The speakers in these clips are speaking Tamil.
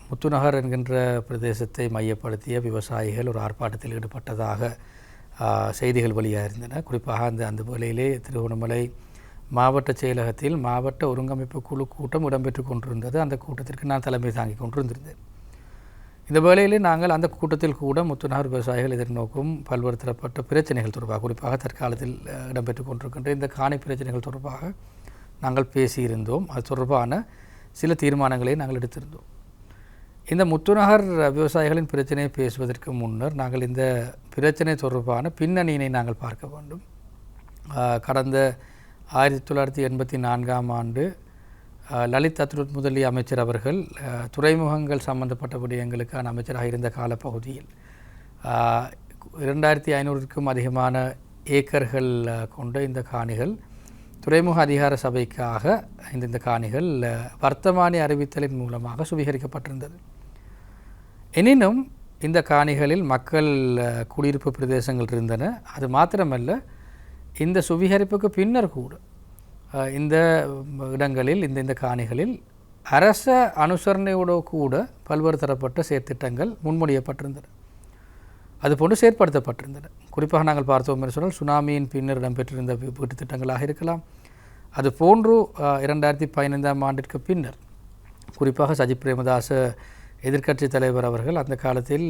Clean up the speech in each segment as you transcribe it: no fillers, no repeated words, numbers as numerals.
முத்துநகர் என்கின்ற பிரதேசத்தை மையப்படுத்திய விவசாயிகள் ஒரு ஆர்ப்பாட்டத்தில் ஈடுபட்டதாக செய்திகள் வெளியாக இருந்தன. குறிப்பாக அந்த வேளையிலே திருகோணமலை மாவட்ட செயலகத்தில் மாவட்ட ஒருங்கமைப்பு குழு கூட்டம் இடம்பெற்று கொண்டிருந்தது. அந்த கூட்டத்திற்கு நான் தலைமை தாங்கி கொண்டிருந்திருந்தேன். இந்த வேளையிலே நாங்கள் அந்த கூட்டத்தில் கூட முத்துநகர் விவசாயிகள் எதிர்நோக்கும் பல்வேறு தரப்பட்ட பிரச்சனைகள் தொடர்பாக, குறிப்பாக தற்காலத்தில் இடம்பெற்று கொண்டிருக்கின்ற இந்த காணி பிரச்சனைகள் தொடர்பாக நாங்கள் பேசியிருந்தோம். அது தொடர்பான சில தீர்மானங்களை நாங்கள் எடுத்திருந்தோம். இந்த முத்துநகர் விவசாயிகளின் பிரச்சனையை பேசுவதற்கு முன்னர் நாங்கள் இந்த பிரச்சனை தொடர்பான பின்னணியினை நாங்கள் பார்க்க வேண்டும். கடந்த 1984ஆம் ஆண்டு லலித் அத்ருத் முதலி அமைச்சர் அவர்கள் துறைமுகங்கள் சம்பந்தப்பட்ட விடயங்களுக்கான அமைச்சராக இருந்த காலப்பகுதியில் 2500க்கும் அதிகமான ஏக்கர்கள் கொண்ட இந்த காணிகள் துறைமுக அதிகார சபைக்காக இந்த காணிகள் வர்த்தமானி அறிவித்தலின் மூலமாக சுவீகரிக்கப்பட்டிருந்தது. எனினும் இந்த காணிகளில் மக்கள் குடியிருப்பு பிரதேசங்கள் இருந்தன. அது மாத்திரமல்ல, இந்த சுவீகரிப்புக்கு பின்னர் கூட இந்த இடங்களில் இந்த காணிகளில் அரச அனுசரணையோடு கூட பல்வேறு தரப்பட்ட செயற்திட்டங்கள் முன்மொழியப்பட்டிருந்தன, அதுபோன்று செயற்படுத்தப்பட்டிருந்தன. குறிப்பாக நாங்கள் பார்த்தோம் என்று சொன்னால் சுனாமியின் பின்னர் இடம்பெற்றிருந்த வீட்டு திட்டங்களாக இருக்கலாம். அது போன்று 2015ஆம் ஆண்டிற்கு பின்னர் குறிப்பாக சஜித் பிரேமதாச எதிர்க்கட்சி தலைவர் அவர்கள் அந்த காலத்தில்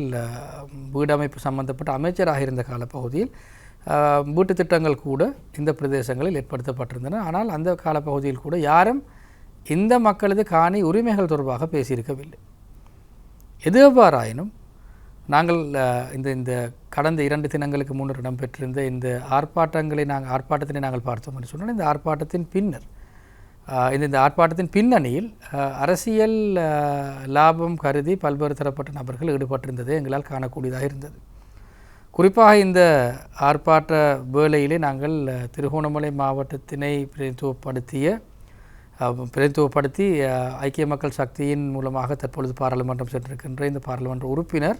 வீடமைப்பு சம்பந்தப்பட்ட அமைச்சராக இருந்த காலப்பகுதியில் வீட்டு திட்டங்கள் கூட இந்த பிரதேசங்களில் ஏற்படுத்தப்பட்டிருந்தன. ஆனால் அந்த காலப்பகுதியில் கூட யாரும் இந்த மக்களது காணி உரிமைகள் தொடர்பாக பேசியிருக்கவில்லை. எது எவ்வாறாயினும் நாங்கள் இந்த கடந்த 2 தினங்களுக்கு முன்னர் இடம்பெற்றிருந்த இந்த ஆர்ப்பாட்டத்தினை நாங்கள் பார்த்தோம் என்று சொன்னால், இந்த ஆர்ப்பாட்டத்தின் பின்னர் இந்த ஆர்ப்பாட்டத்தின் பின்னணியில் அரசியல் லாபம் கருதி பல்வேறு தரப்பட்ட நபர்கள் ஈடுபட்டிருந்ததை எங்களால் காணக்கூடியதாக இருந்தது. குறிப்பாக இந்த ஆர்ப்பாட்ட வேளையிலே நாங்கள் திருகோணமலை மாவட்டத்தினை பிரதித்துவப்படுத்தி ஐக்கிய மக்கள் சக்தியின் மூலமாக தற்பொழுது பாராளுமன்றம் சென்றிருக்கின்ற இந்த பாராளுமன்ற உறுப்பினர்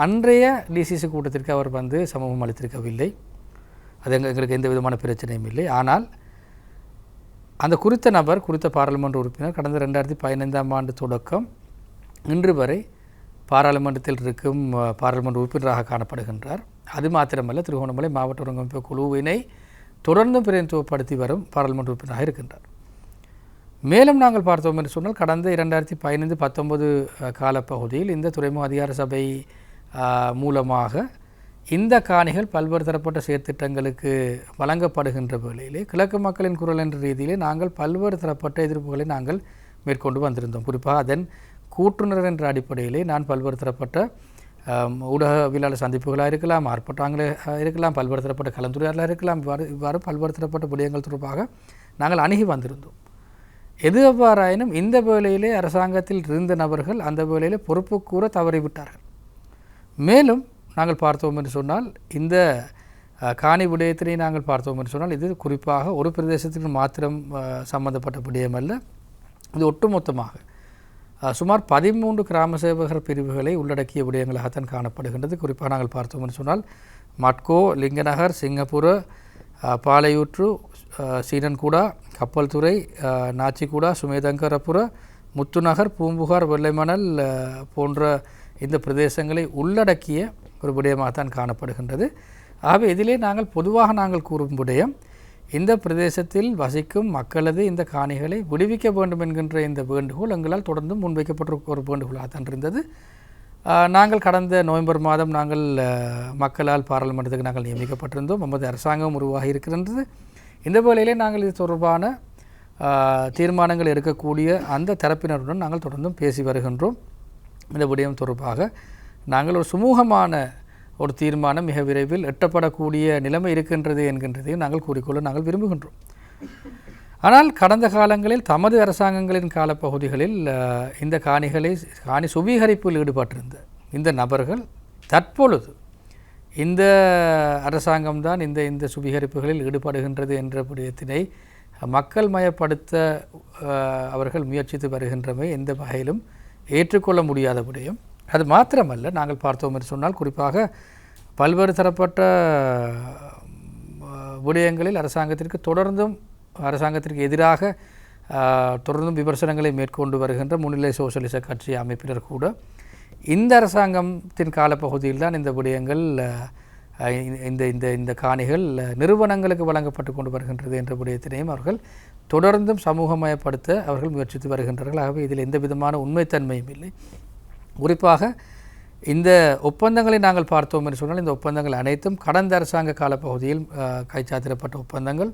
அன்றைய டிசிசி கூட்டத்திற்கு அவர் வந்து சமூகம் அளித்திருக்கவில்லை. அது எங்களுக்கு எந்த விதமான பிரச்சனையும் இல்லை. ஆனால் அந்த குறித்த பாராளுமன்ற உறுப்பினர் கடந்த 2015ஆம் ஆண்டு தொடக்கம் இன்று வரை பாராளுமன்றத்தில் இருக்கும் பாராளுமன்ற உறுப்பினராக காணப்படுகின்றார். அது மாத்திரமல்ல, திருகோணமலை மாவட்ட ஒருங்கமைப்பு குழுவினை தொடர்ந்து பிரதிநிதித்துவப்படுத்தி வரும் பாராளுமன்ற உறுப்பினராக இருக்கின்றார். மேலும் நாங்கள் பார்த்தோம் என்று சொன்னால், கடந்த 2015-19 காலப்பகுதியில் இந்த துறைமுக அதிகார சபை மூலமாக இந்த காணிகள் பல்வேறு தரப்பட்ட செயற்திட்டங்களுக்கு வழங்கப்படுகின்ற வேளையிலே கிழக்கு மக்களின் குரல் என்ற ரீதியிலே நாங்கள் பல்வேறு தரப்பட்ட எதிர்ப்புகளை நாங்கள் மேற்கொண்டு வந்திருந்தோம். குறிப்பாக அதன் கூட்டுணர் என்ற அடிப்படையிலே நான் பல்வேறு தரப்பட்ட ஊடகவியலாளர் சந்திப்புகளாக இருக்கலாம், ஆர்ப்பாட்டங்களாக இருக்கலாம், பல்வேறு தரப்பட்ட கலந்துரையாடலாக இருக்கலாம், இவ்வாறு பல்வேறு தரப்பட்ட விடயங்கள் தொடர்பாக நாங்கள் அணுகி வந்திருந்தோம். எது எவ்வாறாயினும் இந்த வேளையிலே அரசாங்கத்தில் இருந்த நபர்கள் அந்த வேளையிலே பொறுப்பு கூற தவறிவிட்டார்கள். மேலும் நாங்கள் பார்த்தோம் என்று சொன்னால், இந்த காணி விடயத்தினை நாங்கள் பார்த்தோம் என்று சொன்னால், இது குறிப்பாக ஒரு பிரதேசத்துக்கு மாத்திரம் சம்பந்தப்பட்ட விடயம் அல்ல. இது ஒட்டுமொத்தமாக சுமார் 13 கிராம சேவகர் பிரிவுகளை உள்ளடக்கிய விடயங்களாகத்தான் காணப்படுகின்றது. குறிப்பாக நாங்கள் பார்த்தோம் என்று சொன்னால், மட்கோ, லிங்கநகர், சிங்கப்புர, பாலையூற்று, சீனன்கூடா, கப்பல்துறை, நாச்சிக்கூடா, சுமேதங்கரபுர, முத்துநகர், பூம்புகார், வெள்ளைமணல் போன்ற இந்த பிரதேசங்களை உள்ளடக்கிய ஒரு விடயமாகத்தான் காணப்படுகின்றது. ஆகவே இதிலே பொதுவாக கூறும் விடயம், இந்த பிரதேசத்தில் வசிக்கும் மக்களது இந்த காணிகளை விடுவிக்க வேண்டும் என்கின்ற இந்த வேண்டுகோள் எங்களால் தொடர்ந்து முன்வைக்கப்பட்ட ஒரு வேண்டுகோளாகத்தான் இருந்தது. நாங்கள் கடந்த நவம்பர் மாதம் மக்களால் பாராளுமன்றத்துக்கு நாங்கள் நியமிக்கப்பட்டிருந்தோம். நமது அரசாங்கம் உருவாகி இருக்கின்றது. இந்த வேளையிலே நாங்கள் இது தொடர்பான தீர்மானங்கள் எடுக்கக்கூடிய அந்த தரப்பினருடன் நாங்கள் தொடர்ந்தும் பேசி வருகின்றோம். இந்த விடயம் தொடர்பாக நாங்கள் ஒரு சுமூகமான ஒரு தீர்மானம் மிக விரைவில் எட்டப்படக்கூடிய நிலைமை இருக்கின்றது என்கின்றதையும் நாங்கள் கூறிக்கொள்ள நாங்கள் விரும்புகின்றோம். ஆனால் கடந்த காலங்களில் தமது அரசாங்கங்களின் காலப்பகுதிகளில் இந்த காணி சுவீகரிப்பில் ஈடுபட்டிருந்த இந்த நபர்கள் தற்பொழுது இந்த அரசாங்கம்தான் இந்த சுவீகரிப்புகளில் ஈடுபடுகின்றது என்ற விடயத்தினை மக்கள் மயப்படுத்த அவர்கள் முயற்சித்து வருகின்றமை எந்த வகையிலும் ஏற்றுக்கொள்ள முடியாத விடயம். அது மாத்திரமல்ல, நாங்கள் பார்த்தோம் என்று சொன்னால், குறிப்பாக பல்வேறு தரப்பட்ட விடயங்களில் அரசாங்கத்திற்கு எதிராக தொடர்ந்தும் விமர்சனங்களை மேற்கொண்டு வருகின்ற முன்னிலை சோசலிச கட்சி அமைப்பினர் கூட இந்த அரசாங்கத்தின் காலப்பகுதியில் தான் இந்த விடயங்கள் இந்த இந்த இந்த காணிகள் நிறுவனங்களுக்கு வழங்கப்பட்டு கொண்டு வருகின்றது என்ற விடயத்தினையும் அவர்கள் தொடர்ந்தும் சமூகமயப்படுத்த அவர்கள் முயற்சித்து வருகின்றார்கள். ஆகவே இதில் எந்த விதமான உண்மைத்தன்மையும் இல்லை. குறிப்பாக இந்த ஒப்பந்தங்களை நாங்கள் பார்த்தோம் என்று சொன்னால் இந்த ஒப்பந்தங்கள் அனைத்தும் கடந்த அரசாங்க காலப்பகுதியில் கைச்சாத்திடப்பட்ட ஒப்பந்தங்கள்.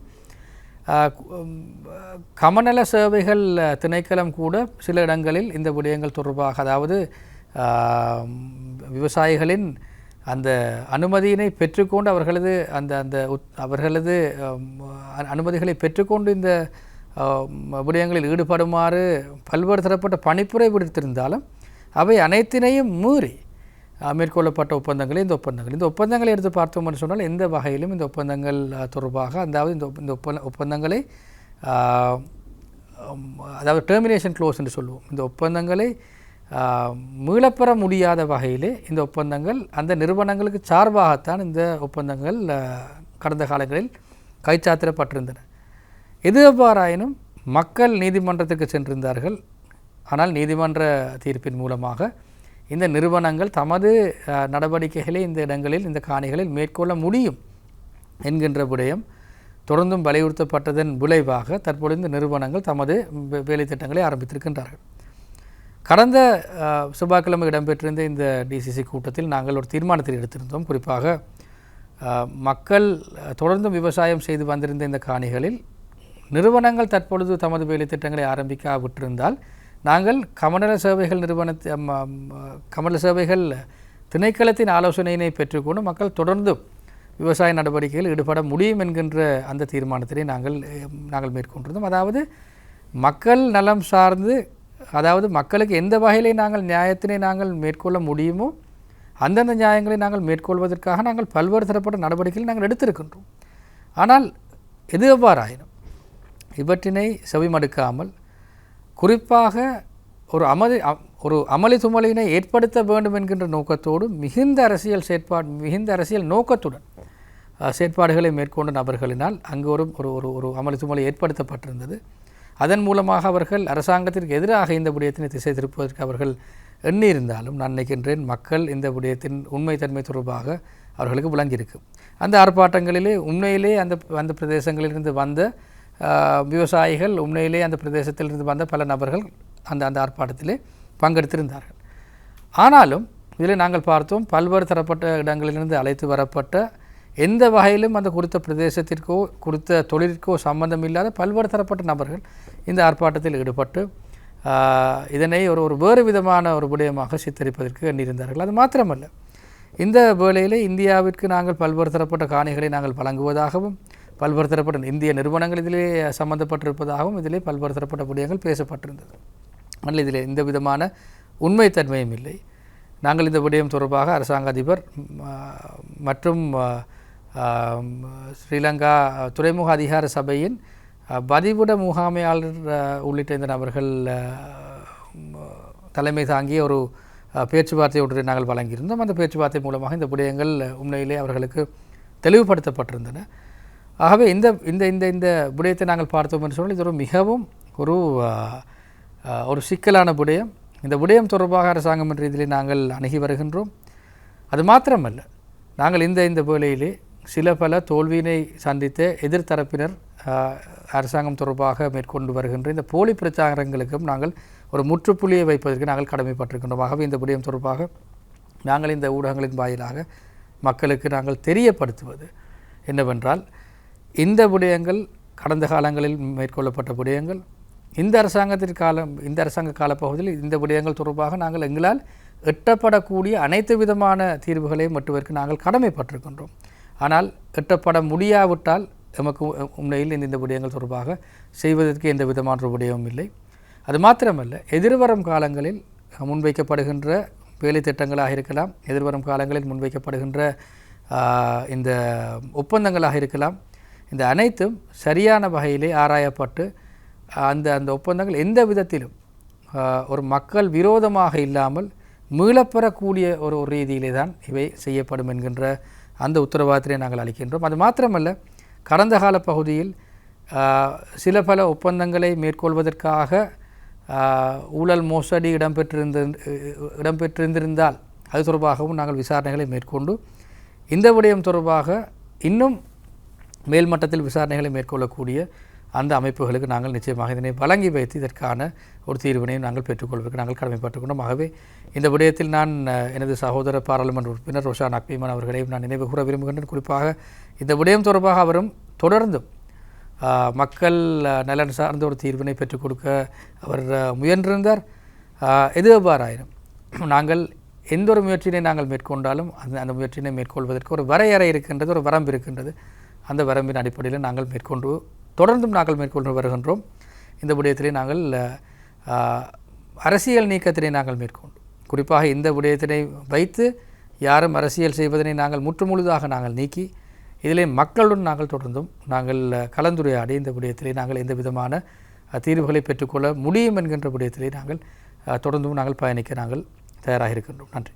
கமநல சேவைகள் திணைக்களம் கூட சில இடங்களில் இந்த விடயங்கள் தொடர்பாக, அதாவது விவசாயிகளின் அந்த அனுமதியினை பெற்றுக்கொண்டு அவர்களது அனுமதிகளை பெற்றுக்கொண்டு இந்த விடயங்களில் ஈடுபடுமாறு பல்வேறு தரப்பட்ட பணிப்புரை விடுத்திருந்தாலும் அவை அனைத்தினையும் மீறி மேற்கொள்ளப்பட்ட ஒப்பந்தங்களே இந்த ஒப்பந்தங்களை எடுத்து பார்த்தோம் என்று சொன்னால் எந்த வகையிலும் இந்த ஒப்பந்தங்கள் தொடர்பாக, அதாவது இந்த ஒப்பந்தங்களை அதாவது டெர்மினேஷன் க்ளோஸ் என்று சொல்லுவோம், இந்த ஒப்பந்தங்களை மீளப்பெற முடியாத வகையிலே இந்த ஒப்பந்தங்கள் அந்த நிறுவனங்களுக்கு சார்பாகத்தான் இந்த ஒப்பந்தங்கள் கடந்த காலங்களில் கைச்சாத்திடப்பட்டிருந்தன. எது எவ்வாறாயினும் மக்கள் நீதிமன்றத்துக்கு சென்றிருந்தார்கள். ஆனால் நீதிமன்ற தீர்ப்பின் மூலமாக இந்த நிறுவனங்கள் தமது நடவடிக்கைகளை இந்த இடங்களில், இந்த காணிகளில் மேற்கொள்ள முடியும் என்கின்ற விடயம் தொடர்ந்தும் வலியுறுத்தப்பட்டதன் விளைவாக தற்பொழுது இந்த நிறுவனங்கள் தமது வேலை திட்டங்களை ஆரம்பித்திருக்கின்றார்கள். கடந்த செவ்வாய்க்கிழமை இடம்பெற்றிருந்த இந்த டிசிசி கூட்டத்தில் நாங்கள் ஒரு தீர்மானத்தை எடுத்திருந்தோம். குறிப்பாக மக்கள் தொடர்ந்தும் விவசாயம் செய்து வந்திருந்த இந்த காணிகளில் நிறுவனங்கள் தற்பொழுது தமது வேலை திட்டங்களை ஆரம்பிக்காவிட்டிருந்தால் நாங்கள் கமநல சேவைகள் திணைக்களத்தின் ஆலோசனையினை பெற்றுக்கொண்டு மக்கள் தொடர்ந்து விவசாய நடவடிக்கையில் ஈடுபட முடியும் என்கின்ற அந்த தீர்மானத்தினை நாங்கள் மேற்கொண்டிருந்தோம். அதாவது மக்கள் நலம் சார்ந்து, அதாவது மக்களுக்கு எந்த வகையிலே நியாயத்தினை நாங்கள் மேற்கொள்ள முடியுமோ அந்தந்த நியாயங்களை நாங்கள் மேற்கொள்வதற்காக நாங்கள் பல்வேறு தரப்பட்ட நடவடிக்கைகளை நாங்கள் எடுத்திருக்கின்றோம். ஆனால் எது எவ்வாறாயினும் இவற்றினை செவிமடுக்காமல் குறிப்பாக ஒரு அமளி துமளியினை ஏற்படுத்த வேண்டும் என்கின்ற நோக்கத்தோடு மிகுந்த அரசியல் நோக்கத்துடன் செயற்பாடுகளை மேற்கொண்ட நபர்களினால் அங்கு ஒரு அமளி துமளி ஏற்படுத்தப்பட்டிருந்தது. அதன் மூலமாக அவர்கள் அரசாங்கத்திற்கு எதிராக இந்த விடயத்தினை திசை திருப்புவதற்கு அவர்கள் எண்ணியிருந்தாலும் நான் நினைக்கின்றேன் மக்கள் இந்த விடயத்தின் உண்மைத்தன்மை தொடர்பாக அவர்களுக்கு விளங்கியிருக்கு. அந்த ஆர்ப்பாட்டங்களிலே உண்மையிலே அந்த பிரதேசங்களிலிருந்து வந்த விவசாயிகள், உண்மையிலே அந்த பிரதேசத்திலிருந்து வந்த பல நபர்கள் அந்த ஆர்ப்பாட்டத்திலே பங்கெடுத்திருந்தார்கள். ஆனாலும் இதில் நாங்கள் பார்த்தோம், பல்வேறு தரப்பட்ட இடங்களிலிருந்து அழைத்து வரப்பட்ட எந்த வகையிலும் அந்த குறித்த பிரதேசத்திற்கோ குறித்த தொழிற்கோ சம்பந்தம் இல்லாத பல்வேறு தரப்பட்ட நபர்கள் இந்த ஆர்ப்பாட்டத்தில் ஈடுபட்டு இதனை ஒரு வேறு விதமான ஒரு விடயமாக சித்தரிப்பதற்கு எண்ணியிருந்தார்கள். அது மாத்திரமல்ல, இந்த வேளையிலே இந்தியாவிற்கு நாங்கள் பல்வேறு தரப்பட்ட காணிகளை நாங்கள் வழங்குவதாகவும் பல்வேறு தரப்பட்ட இந்திய நிறுவனங்கள் இதிலே சம்பந்தப்பட்டிருப்பதாகவும் இதிலே பல்வேறு தரப்பட்ட விடயங்கள் பேசப்பட்டிருந்தது. ஆனால் இதில் எந்த விதமான உண்மைத்தன்மையும் இல்லை. நாங்கள் இந்த விடயம் தொடர்பாக அரசாங்க அதிபர் மற்றும் ஸ்ரீலங்கா துறைமுக அதிகார சபையின் பதிவிட முகாமையாளர் உள்ளிட்ட இந்த நபர்கள் தலைமை தாங்கிய ஒரு பேச்சுவார்த்தை ஒன்றை நாங்கள் வழங்கியிருந்தோம். அந்த பேச்சுவார்த்தை மூலமாக இந்த விடயங்கள் உண்மையிலே அவர்களுக்கு தெளிவுபடுத்தப்பட்டிருந்தன. ஆகவே இந்த இந்த இந்த இந்த விடயத்தை நாங்கள் பார்த்தோம் என்று சொன்னால் இது மிகவும் ஒரு சிக்கலான விடயம். இந்த விடயம் தொடர்பாக அரசாங்கம் என்ற இதிலே நாங்கள் அணுகி வருகின்றோம். அது மாத்திரமல்ல, நாங்கள் இந்த வேளையிலே சில பல தோல்வியினை சந்தித்த எதிர்த்தரப்பினர் அரசாங்கம் தொடர்பாக மேற்கொண்டு வருகின்ற இந்த போலி பிரச்சாரங்களுக்கும் நாங்கள் ஒரு முற்றுப்புள்ளியை வைப்பதற்கு நாங்கள் கடமைப்பட்டிருக்கின்றோம். ஆகவே இந்த விடயம் தொடர்பாக நாங்கள் இந்த ஊடகங்களின் வாயிலாக மக்களுக்கு நாங்கள் தெரியப்படுத்துவது என்னவென்றால், இந்த விடயங்கள் கடந்த காலங்களில் மேற்கொள்ளப்பட்ட விடயங்கள், இந்த அரசாங்க காலப்பகுதியில் இந்த விடயங்கள் தொடர்பாக நாங்கள் எங்களால் எட்டப்படக்கூடிய அனைத்து விதமான தீர்வுகளையும் எட்டுவதற்கு நாங்கள் கடமைப்பட்டிருக்கின்றோம். ஆனால் எட்டப்பட முடியாவிட்டால் எமக்கு உண்மையில் இந்த விடயங்கள் தொடர்பாக செய்வதற்கு எந்த விதமான ஒரு விடயமும் இல்லை. அது மாத்திரமல்ல, எதிர்வரும் காலங்களில் முன்வைக்கப்படுகின்ற வேலை திட்டங்களாக இருக்கலாம், எதிர்வரும் காலங்களில் முன்வைக்கப்படுகின்ற இந்த ஒப்பந்தங்களாக இருக்கலாம், இந்த அனைத்தும் சரியான வகையிலே ஆராயப்பட்டு அந்த ஒப்பந்தங்கள் எந்த விதத்திலும் ஒரு மக்கள் விரோதமாக இல்லாமல் மீளப்பெறக்கூடிய ஒரு ரீதியிலே தான் இவை செய்யப்படும் என்கின்ற அந்த உத்தரவாதத்தினை நாங்கள் அளிக்கின்றோம். அது மாத்திரமல்ல, கடந்த கால பகுதியில் சில பல ஒப்பந்தங்களை மேற்கொள்வதற்காக ஊழல் மோசடி இடம்பெற்றிருந்தால் அது தொடர்பாகவும் நாங்கள் விசாரணைகளை மேற்கொண்டு இந்த விடயம் தொடர்பாக இன்னும் மேல்மட்டத்தில் விசாரணைகளை மேற்கொள்ளக்கூடிய அந்த அமைப்புகளுக்கு நாங்கள் நிச்சயமாக இதனை வழங்கி வைத்து இதற்கான ஒரு தீர்வினையும் நாங்கள் பெற்றுக்கொள்வதற்கு நாங்கள் கடமைப்பட்டுக்கொண்டோம். ஆகவே இந்த விடயத்தில் நான் எனது சகோதர பாராளுமன்ற உறுப்பினர் ரோஷான் அக்மீமான் அவர்களையும் நான் நினைவு கூற விரும்புகின்றேன். குறிப்பாக இந்த விடயம் தொடர்பாக அவரும் தொடர்ந்தும் மக்கள் நலன் சார்ந்த ஒரு தீர்வினை பெற்றுக் கொடுக்க அவர் முயன்றிருந்தார். எது எவ்வாறாயினும் நாங்கள் எந்த ஒரு முயற்சியினை நாங்கள் மேற்கொண்டாலும் அந்த முயற்சியினை மேற்கொள்வதற்கு ஒரு வரையறை இருக்கின்றது, ஒரு வரம்பு இருக்கின்றது. அந்த வரம்பின் அடிப்படையில் நாங்கள் தொடர்ந்தும் நாங்கள் மேற்கொண்டு வருகின்றோம். இந்த விடயத்திலே நாங்கள் அரசியல் நீக்கத்தினை நாங்கள் மேற்கொண்டோம். குறிப்பாக இந்த விடயத்தினை வைத்து யாரும் அரசியல் செய்வதனை நாங்கள் முற்றுமுழுதாக நாங்கள் நீக்கி இதிலே மக்களுடன் நாங்கள் தொடர்ந்தும் நாங்கள் கலந்துரையாடி இந்த விடயத்திலே நாங்கள் எந்த விதமான தீர்வுகளை பெற்றுக்கொள்ள முடியும் என்கின்ற விடயத்திலே நாங்கள் தொடர்ந்தும் நாங்கள் பயணிக்க நாங்கள் தயாராக இருக்கின்றோம். நன்றி.